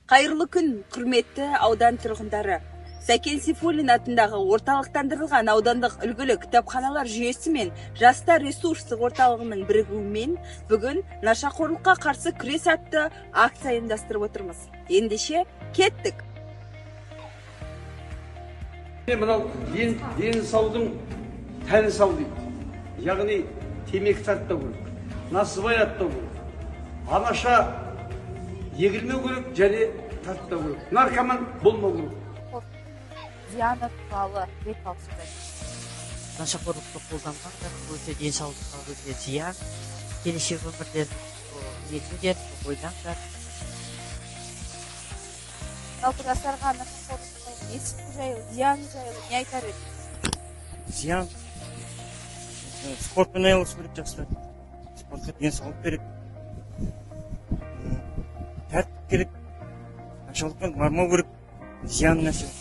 Қайырлы күн, құрметті аудан тұрғындары. Сәкен Сейфуллин атындағы орталықтандырылған аудандық үлгілі кітапханалар жүйесі мен жастар ресурстық орталығының бірігуімен бүгін нашақорлыққа қарсы күрес атты акция ұйымдастырып отырмыз. Ендеше кеттік. Мынау дені саудың тәні сау дейді. Яғни темекі тарттау керек, насыбай аттау керек, анаша егілмеу керек және тарттау керек. Наркоман болмау керек. Зияны туралы бет алысында. Нашақорлықты қолданғандар өте денсаулыққа өте зиян, келешек өмірлерін етіңдер, ойлаңдар. Жалпы жастарға нашақорлықтың несі жайлы, зияны жайлы не айтар еді? Зиян. Спортпен айналысу керек жастар. Спортқа денсаулық керек. Тәртіп керек. Нашақорлықпен бармау керек. Зиян нәрсе.